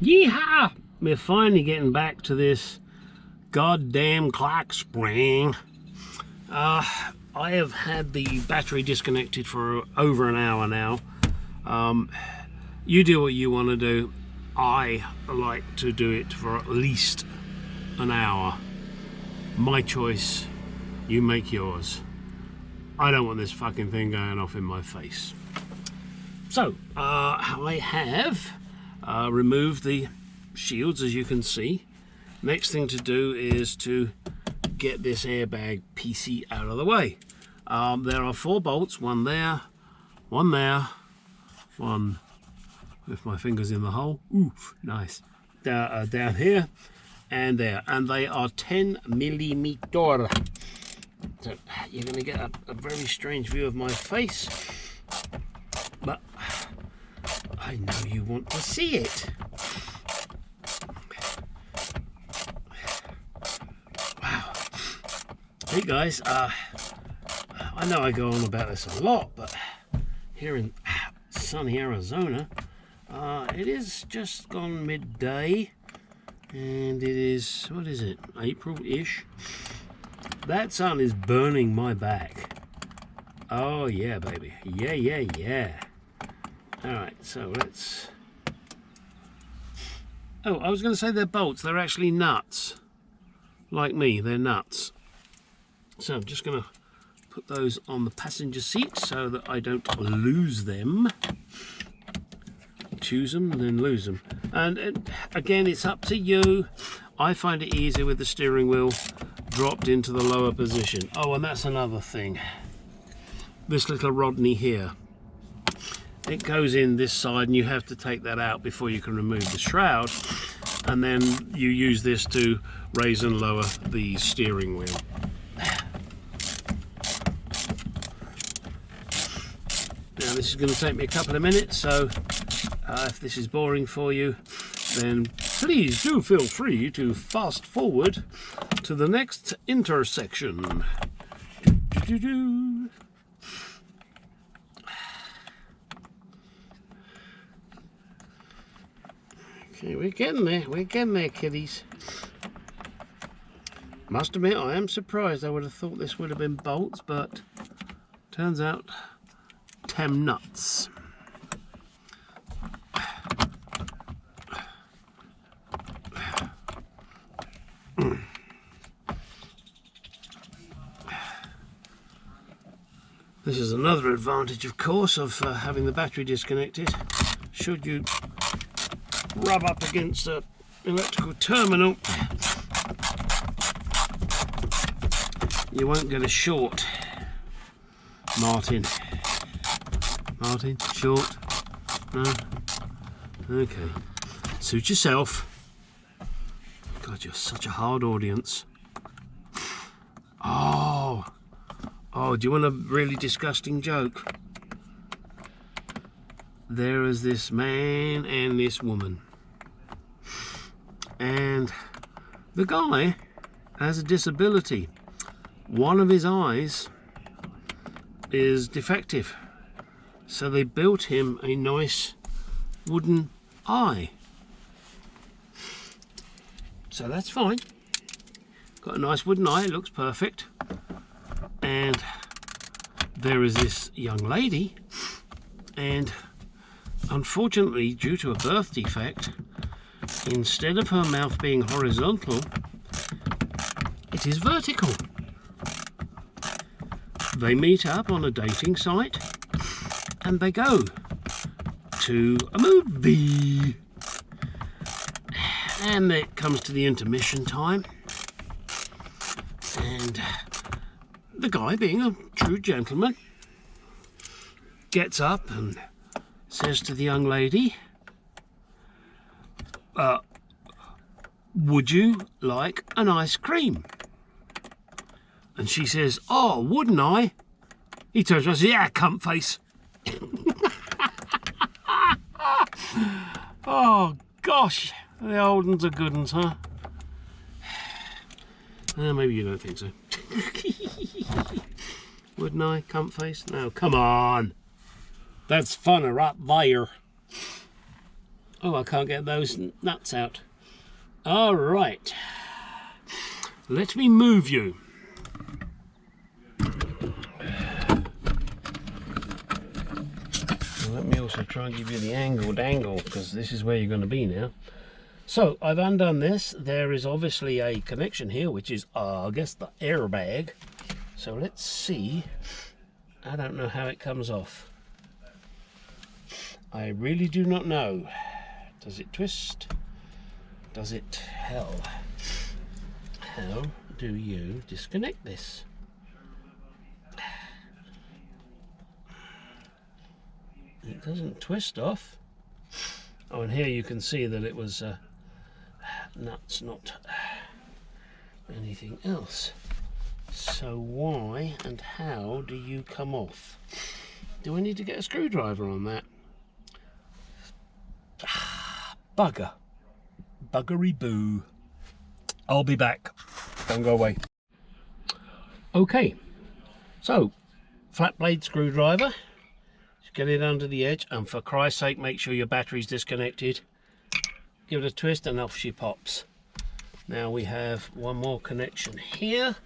Yeehaw! We're finally getting back to this goddamn clock spring. I have had the battery disconnected for over an hour now. You do what you want to do. I like to do it for at least an hour. My choice. You make yours. I don't want this fucking thing going off in my face. So, I have removed the shields, as you can see. Next thing to do is to get this airbag PC out of the way. There are 4 bolts, one there, one with my fingers in the hole. Oof, nice. Down here and there, and they are 10mm. So you're going to get a very strange view of my face, but I know you want to see it. Wow. Hey guys, I know I go on about this a lot, but here in sunny Arizona, it is just gone midday, and it is, what is it, April-ish? That sun is burning my back. Oh yeah, baby. Yeah. Alright, so let's... Oh, I was going to say they're bolts. They're actually nuts. Like me, they're nuts. So I'm just going to put those on the passenger seat so that I don't lose them. Choose them and then lose them. And again, it's up to you. I find it easier with the steering wheel dropped into the lower position. Oh, and that's another thing. This little Rodney here. It goes in this side and you have to take that out before you can remove the shroud, and then you use this to raise and lower the steering wheel. Now this is going to take me a couple of minutes, so if this is boring for you, then please do feel free to fast forward to the next intersection. Okay, we're getting there, kiddies. Must admit, I am surprised. I would have thought this would have been bolts, but turns out tem nuts. This is another advantage, of course, of having the battery disconnected. Should you rub up against an electrical terminal, you won't get a short. Martin, short? No? Okay. Suit yourself. God, you're such a hard audience. Oh, do you want a really disgusting joke? There is this man and this woman. And the guy has a disability. One of his eyes is defective. So they built him a nice wooden eye. So that's fine. Got a nice wooden eye, it looks perfect. And there is this young lady, and unfortunately, due to a birth defect, instead of her mouth being horizontal, it is vertical. They meet up on a dating site and they go to a movie. And it comes to the intermission time, and the guy, being a true gentleman, gets up and says to the young lady, would you like an ice cream? And she says, oh, wouldn't I? He turns around and says, yeah, cunt face. Oh, gosh. The old ones are good ones, huh? Maybe you don't think so. Wouldn't I? Cunt face? No, come on. That's funner right there. Oh, I can't get those nuts out. All right. Let me move you. Let me also try and give you the angled angle, because this is where you're going to be now. So I've undone this. There is obviously a connection here, which is I guess the airbag. So let's see. I don't know how it comes off. I really do not know. Does it twist? Does it? Hell. How do you disconnect this? It doesn't twist off. Oh, and here you can see that it was nuts, not anything else. So why and how do you come off? Do I need to get a screwdriver on that? Bugger. Buggery boo. I'll be back. Don't go away. Okay, so flat blade screwdriver. Get it under the edge, and for Christ's sake, make sure your battery's disconnected. Give it a twist and off she pops. Now we have one more connection here.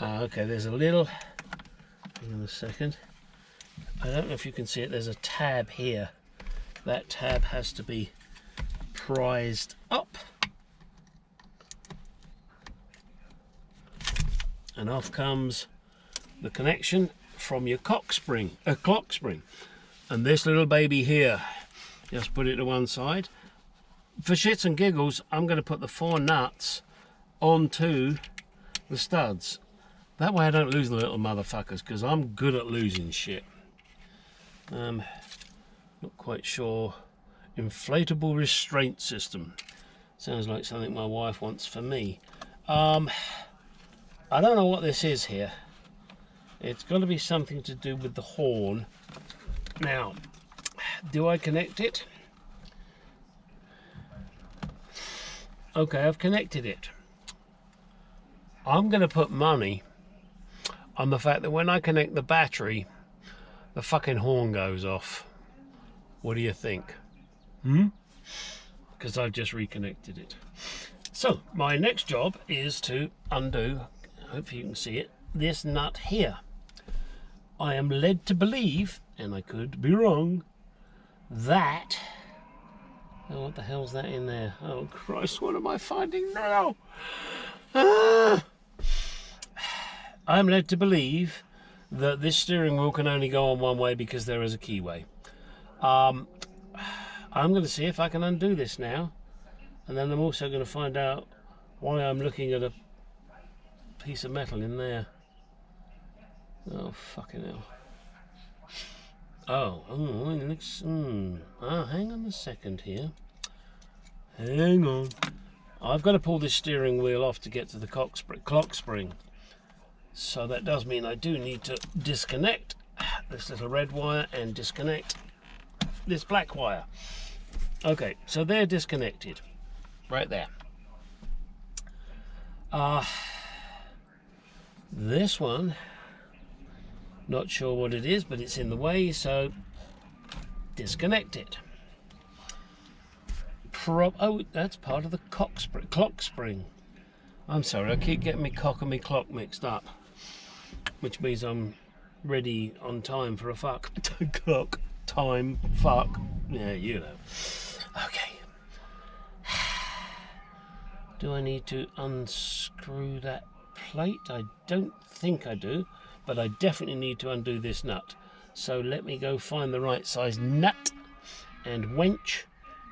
Okay, there's a little, hang on a second. I don't know if you can see it, there's a tab here. That tab has to be prized up. And off comes the connection from your clock spring, and this little baby here, just put it to one side. For shits and giggles, I'm going to put the 4 nuts onto the studs. That way I don't lose the little motherfuckers, because I'm good at losing shit. Not quite sure. Inflatable restraint system. Sounds like something my wife wants for me. I don't know what this is here. It's got to be something to do with the horn. Now, do I connect it? Okay, I've connected it. I'm going to put money on the fact that when I connect the battery, the fucking horn goes off. What do you think? Because I've just reconnected it. So, my next job is to undo, hopefully you can see it, this nut here. I am led to believe, and I could be wrong, that... Oh, what the hell's that in there? Oh Christ, what am I finding now? I'm led to believe that this steering wheel can only go on one way because there is a keyway. I'm going to see if I can undo this now, and then I'm also going to find out why I'm looking at a piece of metal in there. Oh, fucking hell. Oh, it looks... Oh, hang on a second here. Hang on. I've got to pull this steering wheel off to get to the clock spring. So that does mean I do need to disconnect this little red wire and disconnect this black wire. Okay, so they're disconnected. Right there. This one... Not sure what it is, but it's in the way, so disconnect it. Oh, that's part of the clock spring. I'm sorry, I keep getting my cock and my clock mixed up, which means I'm ready on time for a fuck. Clock, time, fuck. Yeah, you know. Okay. Do I need to unscrew that plate? I don't think I do. But I definitely need to undo this nut. So let me go find the right size nut and wench,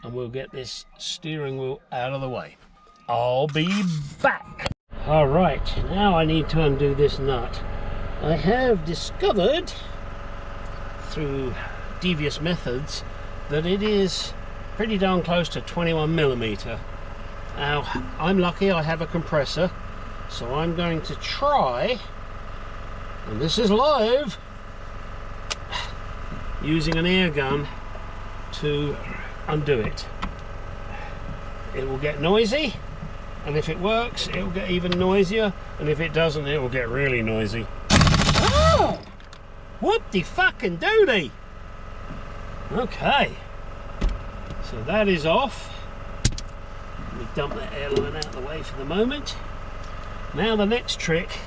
and we'll get this steering wheel out of the way. I'll be back. All right, now I need to undo this nut. I have discovered through devious methods that it is pretty darn close to 21mm. Now, I'm lucky I have a compressor, so I'm going to try, and this is live, using an air gun to undo it. It will get noisy, and if it works it will get even noisier, and if it doesn't it will get really noisy. Oh! Whoop-de fucking doody! Okay, so that is off. Let me dump that airline out of the way for the moment. Now the next trick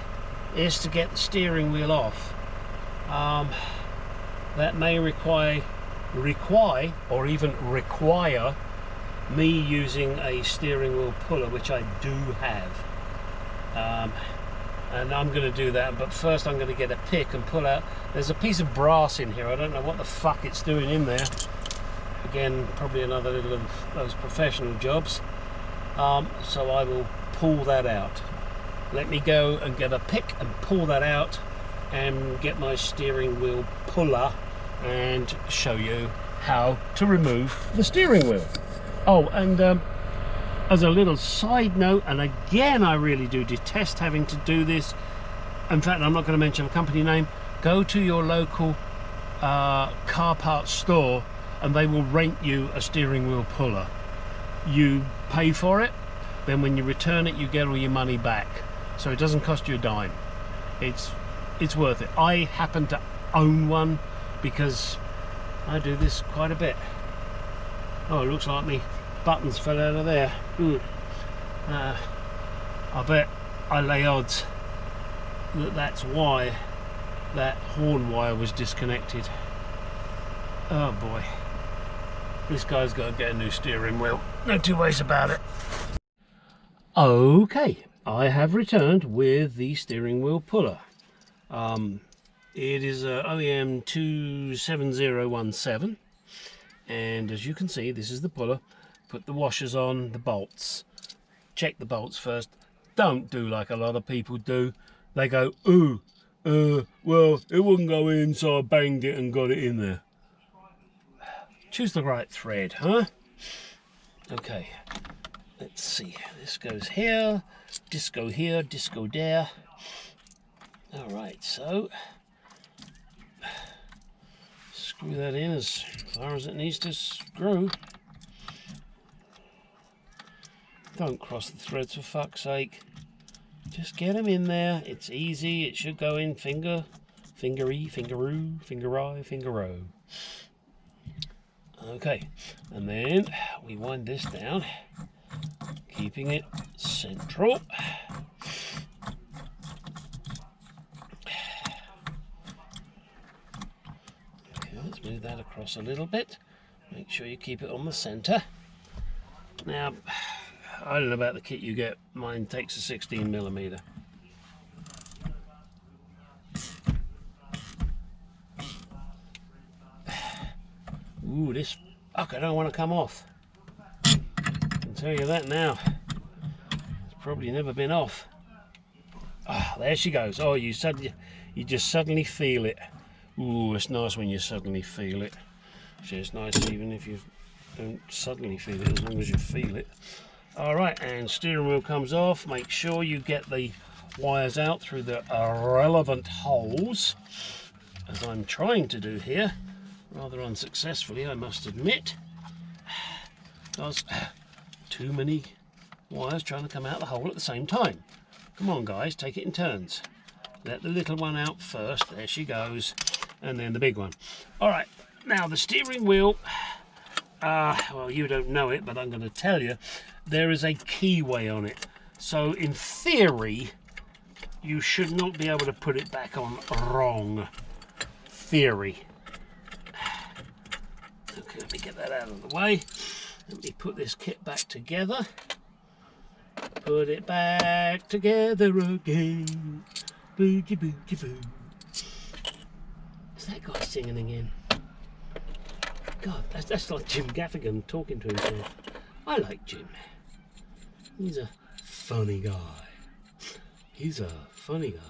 is to get the steering wheel off. That may require or even require me using a steering wheel puller, which I do have. And I'm going to do that, but first I'm going to get a pick and pull out. There's a piece of brass in here. I don't know what the fuck it's doing in there. Again, probably another little of those professional jobs. So I will pull that out. Let me go and get a pick and pull that out and get my steering wheel puller and show you how to remove the steering wheel. Oh, and as a little side note, and again, I really do detest having to do this. In fact, I'm not going to mention a company name. Go to your local car parts store and they will rent you a steering wheel puller. You pay for it, then when you return it, you get all your money back. So it doesn't cost you a dime. It's worth it. I happen to own one because I do this quite a bit. Oh, it looks like me buttons fell out of there. I bet I lay odds that that's why that horn wire was disconnected. Oh boy, this guy's got to get a new steering wheel, no two ways about it. Okay, I have returned with the steering wheel puller. It is a OEM 27017, and as you can see, this is the puller. Put the washers on the bolts. Check the bolts first. Don't do like a lot of people do. They go, ooh, well, it wouldn't go in, so I banged it and got it in there. Choose the right thread, huh? Okay, let's see. This goes here, disco here, disco there. All right, so screw that in as far as it needs to screw. Don't cross the threads for fuck's sake. Just get them in there. It's easy. It should go in fingery, fingeroo, fingerai, fingero. Okay, and then we wind this down, keeping it central. Okay, let's move that across a little bit. Make sure you keep it on the center. Now, I don't know about the kit you get. Mine takes a 16mm. Ooh, this fucker don't want to come off. I can tell you that now. It's probably never been off. Ah, there she goes. Oh, you just suddenly feel it. Ooh, it's nice when you suddenly feel it. Actually, it's nice even if you don't suddenly feel it, as long as you feel it. All right, and steering wheel comes off. Make sure you get the wires out through the relevant holes, as I'm trying to do here. Rather unsuccessfully, I must admit. There's too many wires trying to come out the hole at the same time. Come on, guys, take it in turns. Let the little one out first. There she goes. And then the big one. All right, now the steering wheel. Well, you don't know it, but I'm going to tell you. There is a keyway on it. So, in theory, you should not be able to put it back on wrong. Theory. Okay, let me get that out of the way. Let me put this kit back together. Put it back together again. Boogie boogie boo. Is that guy singing again? God, that's like Jim Gaffigan talking to himself. I like Jim. He's a funny guy. He's a funny guy.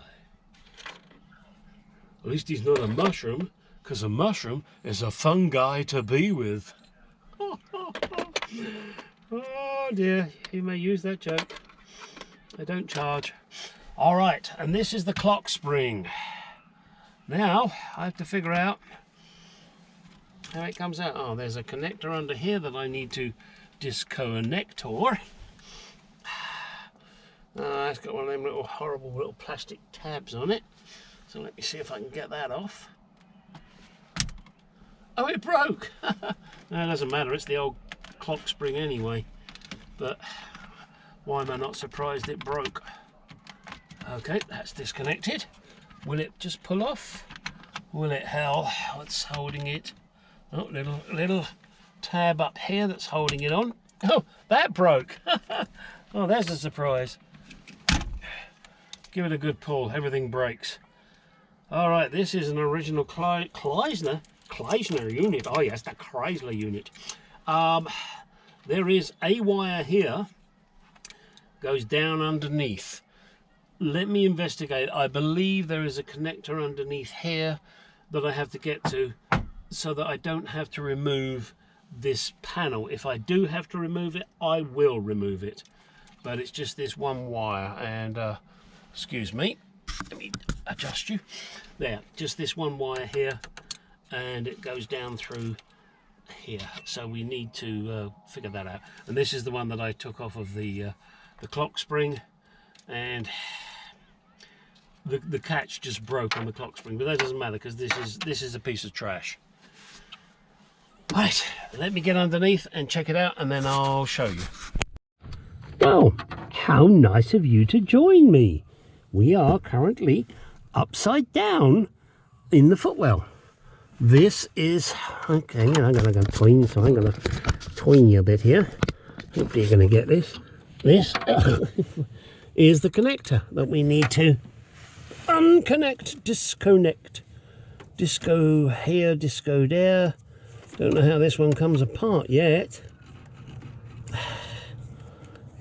At least he's not a mushroom, because a mushroom is a fun guy to be with. Oh dear, you may use that joke. I don't charge. All right, and this is the clock spring. Now, I have to figure out how it comes out. Oh, there's a connector under here that I need to disconnect. It's got one of them little horrible little plastic tabs on it. So let me see if I can get that off. Oh, it broke. No, it doesn't matter, it's the old clock spring anyway. But why am I not surprised it broke? Okay, that's disconnected. Will it just pull off? Will it? Hell, what's holding it? Oh, little tab up here that's holding it on. Oh, that broke. Oh, there's a surprise. Give it a good pull, everything breaks. All right, this is an original Chrysler unit. Oh yes, the Chrysler unit. There is a wire here, goes down underneath. Let me investigate. I believe there is a connector underneath here that I have to get to so that I don't have to remove this panel. If I do have to remove it, I will remove it. But it's just this one wire, and excuse me, let me adjust you. There, just this one wire here, and it goes down through here. So we need to figure that out. And this is the one that I took off of the clock spring, and the catch just broke on the clock spring. But that doesn't matter because this is a piece of trash. Right, let me get underneath and check it out, and then I'll show you. Well, how nice of you to join me. We are currently upside down in the footwell. This is, okay, I'm going to tween, so I'm going to tween you a bit here. Hopefully you're going to get this. This is the connector that we need to unconnect, disconnect. Disco here, disco there. Don't know how this one comes apart yet.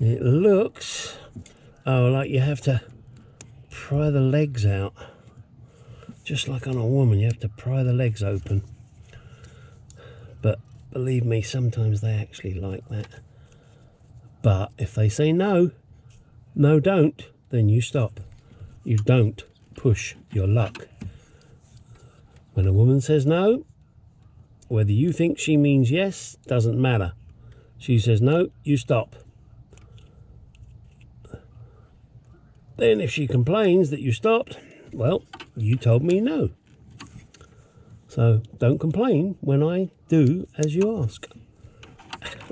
It looks, oh, like you have to pry the legs out. Just like on a woman, you have to pry the legs open. But believe me, sometimes they actually like that. But if they say no, no don't, then you stop. You don't push your luck. When a woman says no, whether you think she means yes, doesn't matter. She says no, you stop. Then if she complains that you stopped, well, you told me no. So don't complain when I do as you ask.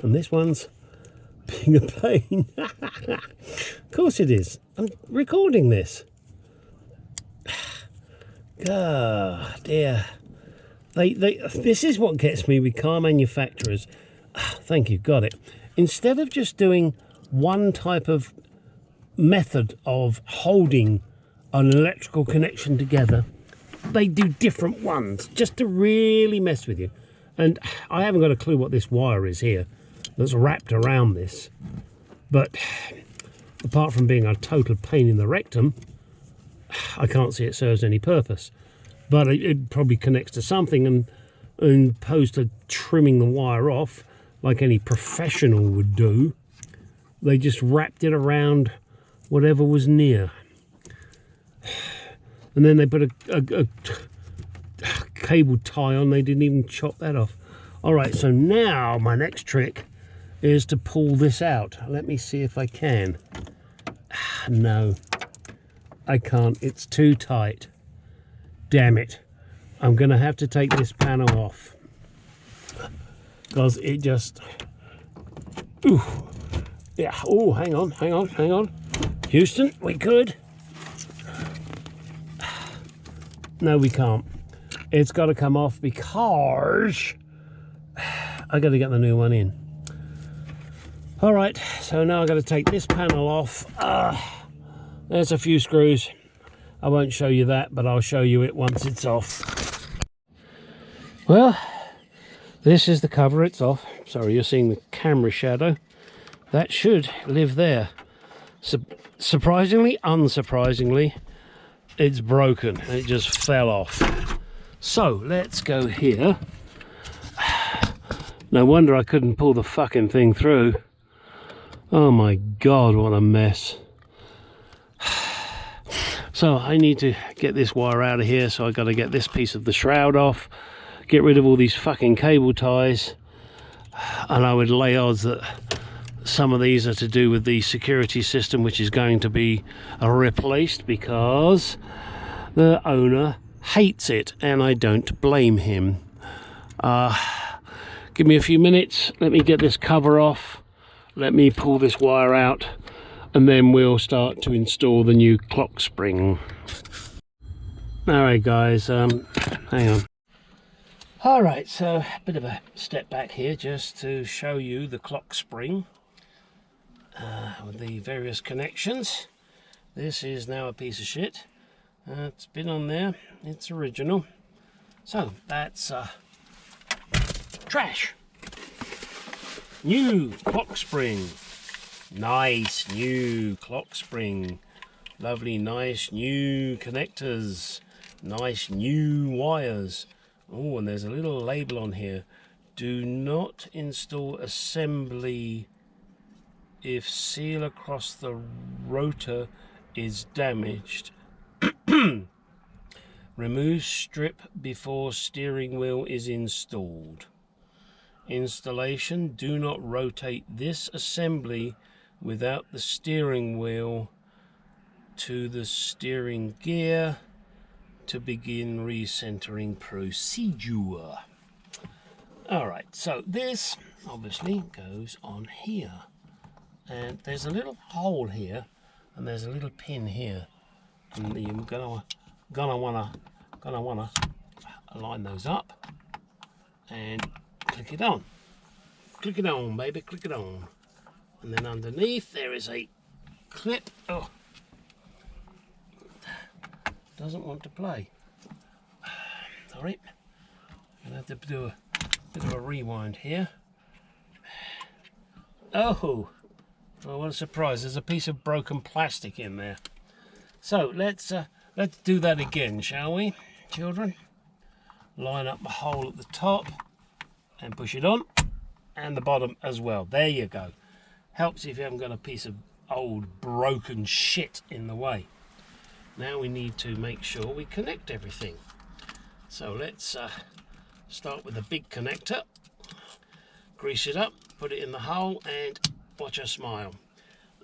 And this one's being a pain. Of course it is. I'm recording this. God, dear. This is what gets me with car manufacturers. Thank you, got it. Instead of just doing one type of method of holding an electrical connection together, they do different ones just to really mess with you. And I haven't got a clue what this wire is here that's wrapped around this, but apart from being a total pain in the rectum, I can't see it serves any purpose. But it probably connects to something, and opposed to trimming the wire off like any professional would do, they just wrapped it around whatever was near. And then they put a cable tie on. They didn't even chop that off. All right, so now my next trick is to pull this out. Let me see if I can. No, I can't. It's too tight. Damn it. I'm going to have to take this panel off because it just... Ooh. Yeah. Oh, hang on. Houston, we could. No, we can't. It's got to come off because I got to get the new one in. All right, so now I've got to take this panel off. There's a few screws. I won't show you that, but I'll show you it once it's off. Well, this is the cover. It's off. Sorry, you're seeing the camera shadow. That should live there. Surprisingly, unsurprisingly, it's broken. It just fell off. So let's go here. No wonder I couldn't pull the fucking thing through. Oh my God, what a mess. So I need to get this wire out of here, so I got to get this piece of the shroud off, get rid of all these fucking cable ties, and I would lay odds that some of these are to do with the security system, which is going to be replaced because the owner hates it, and I don't blame him. Give me a few minutes, let me get this cover off, let me pull this wire out, and then we'll start to install the new clock spring. Alright guys, hang on. Alright, so a bit of a step back here just to show you the clock spring with the various connections. This is now a piece of shit. It's been on there, it's original. So that's trash. New clock spring. Nice new clock spring. Lovely nice new connectors. Nice new wires. Oh, and there's a little label on here. Do not install assembly if seal across the rotor is damaged. Remove strip before steering wheel is installed. Installation: do not rotate this assembly without the steering wheel to the steering gear to begin recentering procedure. Alright, so this obviously goes on here, and there's a little hole here and there's a little pin here, and you're gonna wanna align those up and click it on baby, click it on. And then underneath there is a clip. Oh, doesn't want to play. Sorry, I'm gonna have to do a bit of a rewind here. Oh, what a surprise! There's a piece of broken plastic in there. So let's do that again, shall we, children? Line up the hole at the top and push it on, and the bottom as well. There you go. Helps if you haven't got a piece of old broken shit in the way. Now we need to make sure we connect everything. So let's start with the big connector. Grease it up, put it in the hole, and watch her smile.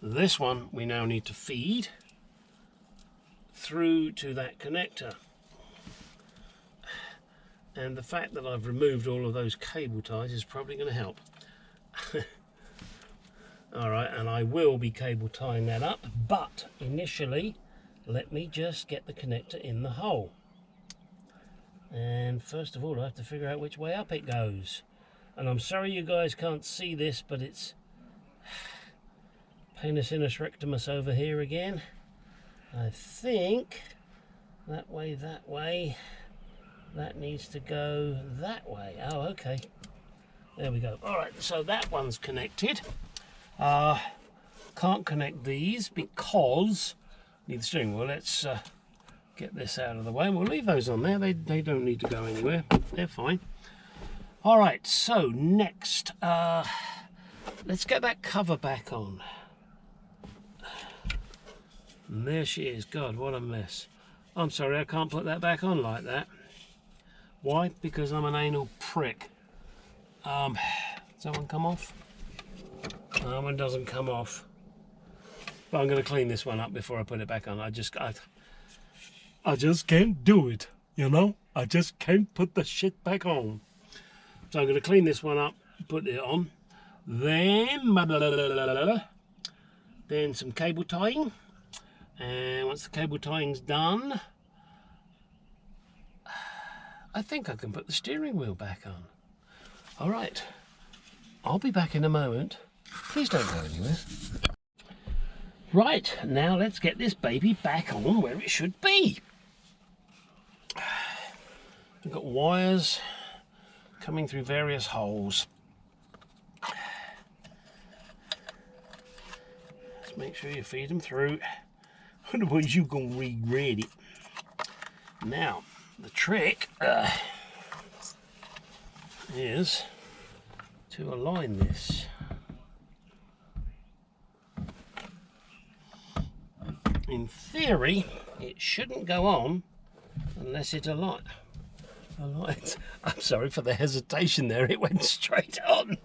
This one we now need to feed through to that connector. And the fact that I've removed all of those cable ties is probably going to help. Alright, and I will be cable tying that up, but initially let me just get the connector in the hole. And first of all I have to figure out which way up it goes. And I'm sorry you guys can't see this, but it's penis inus rectimus over here again. I think that way, that needs to go that way. Oh, okay, there we go. All right, so that one's connected. Can't connect these because need the steering wheel. Let's get this out of the way. We'll leave those on there. They don't need to go anywhere. They're fine. All right, so next let's get that cover back on. And there she is. God, what a mess. I'm sorry, I can't put that back on like that. Why? Because I'm an anal prick. Does that one come off? That one doesn't come off. But I'm going to clean this one up before I put it back on. I just can't do it, you know? I just can't put the shit back on. So I'm going to clean this one up, put it on. Then some cable tying. And once the cable tying's done, I think I can put the steering wheel back on. All right, I'll be back in a moment. Please don't go anywhere. Right, now let's get this baby back on where it should be. We've got wires coming through various holes. Just make sure you feed them through. Otherwise you're going to regret it. Now, the trick is to align this. In theory, it shouldn't go on unless it aligns. I'm sorry for the hesitation there, it went straight on.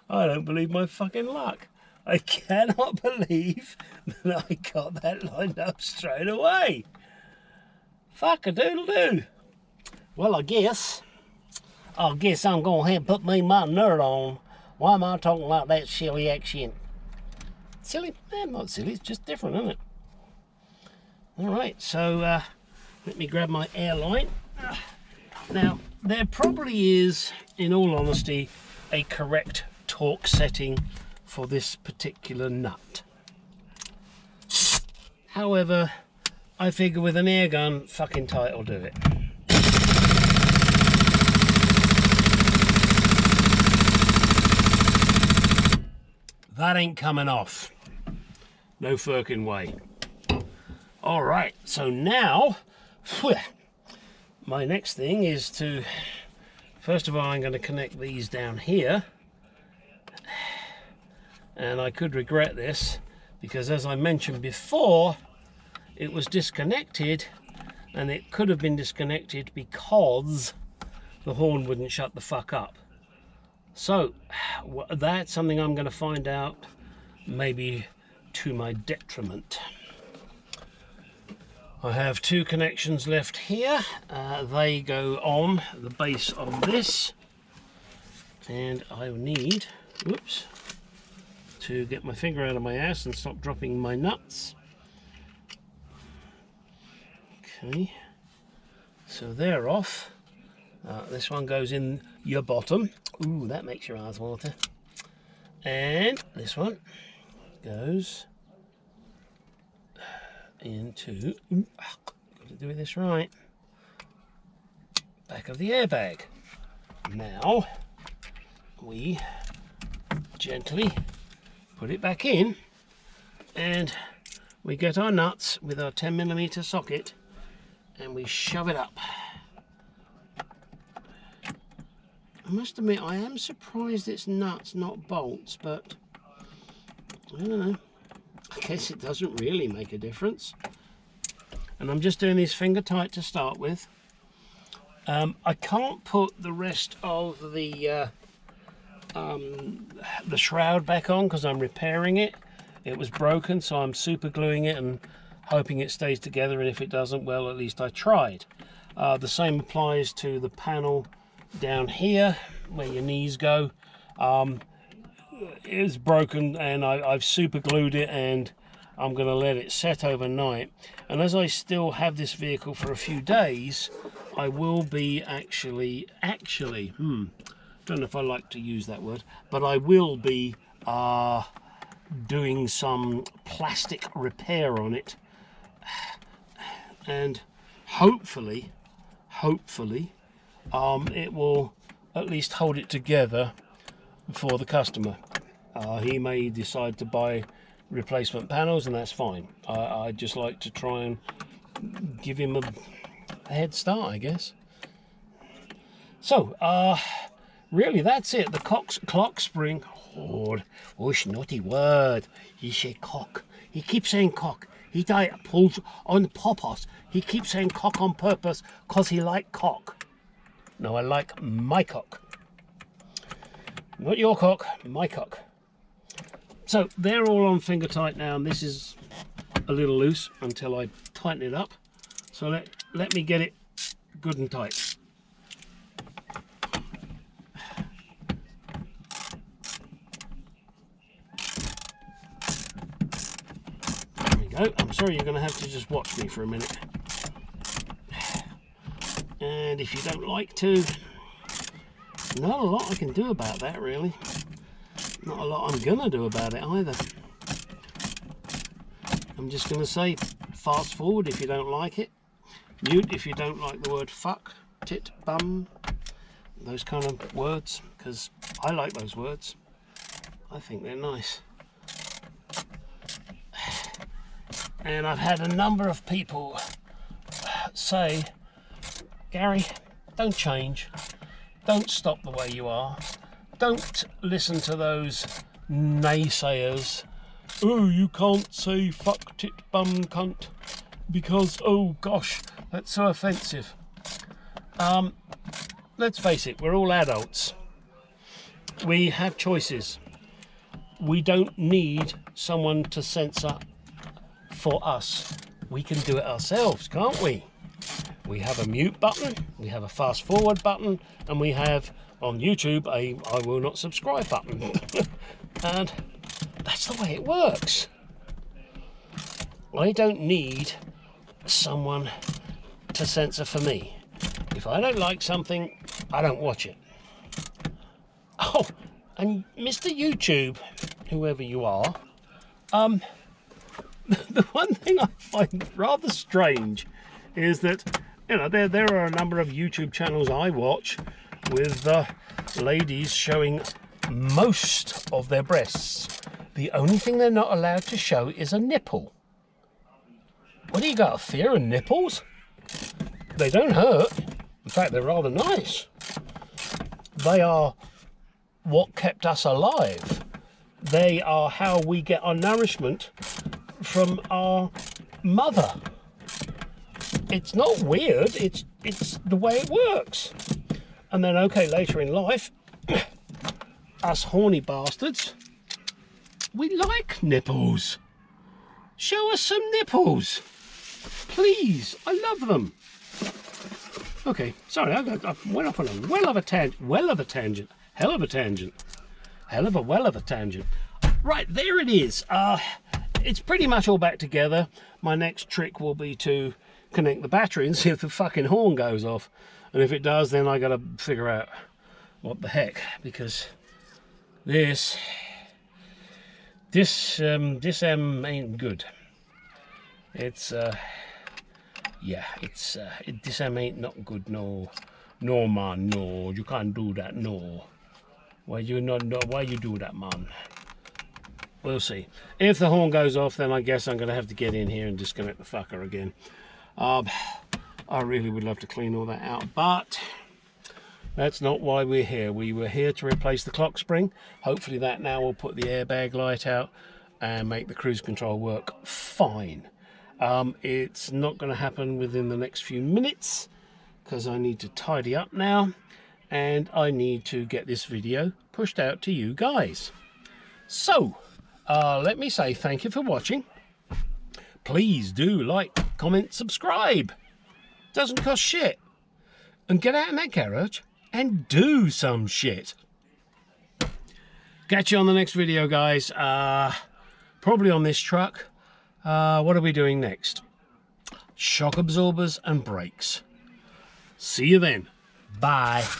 I don't believe my fucking luck. I cannot believe that I got that lined up straight away. Fuck-a-doodle-doo. Well, I guess I guess I'm going to have to put me my nerd on. Why am I talking like that silly accent? Silly? Not silly, it's just different, isn't it? Alright, so let me grab my airline. Now, there probably is, in all honesty, a correct torque setting for this particular nut. However, I figure with an air gun, fucking tight will do it. That ain't coming off. No fucking way. Alright, so now, my next thing is to, first of all, I'm going to connect these down here. And I could regret this, because as I mentioned before, it was disconnected, and it could have been disconnected because the horn wouldn't shut the fuck up. So that's something I'm going to find out, maybe to my detriment. I have two connections left here. They go on the base of this, and I need, whoops, to get my finger out of my ass and stop dropping my nuts. Okay, so they're off. This one goes in your bottom. Ooh, that makes your eyes water. And this one goes into, got to do this right, back of the airbag. Now we gently put it back in, and we get our nuts with our 10mm socket, and we shove it up. I must admit, I am surprised it's nuts, not bolts, but I don't know. I guess it doesn't really make a difference. And I'm just doing these finger tight to start with. I can't put the rest of the shroud back on because I'm repairing it. It was broken, so I'm super gluing it and hoping it stays together, and if it doesn't, well, at least I tried. The same applies to the panel down here where your knees go. It's broken, and I've super glued it, and I'm going to let it set overnight. And as I still have this vehicle for a few days, I will be actually don't know if I like to use that word, but I will be doing some plastic repair on it, and hopefully it will at least hold it together for the customer. He may decide to buy replacement panels, and that's fine. I just like to try and give him a head start, I guess. So really that's it. The clock spring, oh naughty word, he said cock, he keeps saying cock, he pulls on popos, he keeps saying cock on purpose because he like cock. No, I like my cock, not your cock, my cock. So they're all on finger tight now, and this is a little loose until I tighten it up. So let me get it good and tight. There we go. I'm sorry, you're going to have to just watch me for a minute. And if you don't like to, not a lot I can do about that, really. Not a lot I'm gonna do about it either. I'm just gonna say fast forward if you don't like it, mute if you don't like the word fuck, tit, bum, those kind of words, because I like those words. I think they're nice. And I've had a number of people say, Gary, don't change, don't stop the way you are. Don't listen to those naysayers. Oh, you can't say fuck, tit, bum, cunt because, oh gosh, that's so offensive. Let's face it, we're all adults. We have choices. We don't need someone to censor for us. We can do it ourselves, can't we? We have a mute button, we have a fast forward button, and we have on YouTube a I will not subscribe button. And that's the way it works. I don't need someone to censor for me. If I don't like something, I don't watch it. Oh, and Mr. YouTube, whoever you are, the one thing I find rather strange is that, you know, there are a number of YouTube channels I watch with ladies showing most of their breasts. The only thing they're not allowed to show is a nipple. What do you got, a fear of nipples? They don't hurt. In fact, they're rather nice. They are what kept us alive. They are how we get our nourishment from our mother. It's not weird, it's the way it works. And then, okay, later in life, us horny bastards, we like nipples. Show us some nipples, please. I love them. Okay, sorry, I went off on a well of a tangent. Hell of a tangent. Right, there it is. It's pretty much all back together. My next trick will be to connect the battery and see if the fucking horn goes off. And if it does, then I gotta figure out what the heck, because this ain't good. It's yeah, it's this ain't not good. No man, no, you can't do that. No, why you do that, man? We'll see. If the horn goes off, then I guess I'm gonna have to get in here and disconnect the fucker again. I really would love to clean all that out, but that's not why we're here. We were here to replace the clock spring. Hopefully that now will put the airbag light out and make the cruise control work fine. It's not going to happen within the next few minutes because I need to tidy up now and I need to get this video pushed out to you guys. So let me say thank you for watching. Please do like, comment, subscribe. Doesn't cost shit. And get out in that garage and do some shit. Catch you on the next video, guys. Probably on this truck. What are we doing next? Shock absorbers and brakes. See you then. Bye.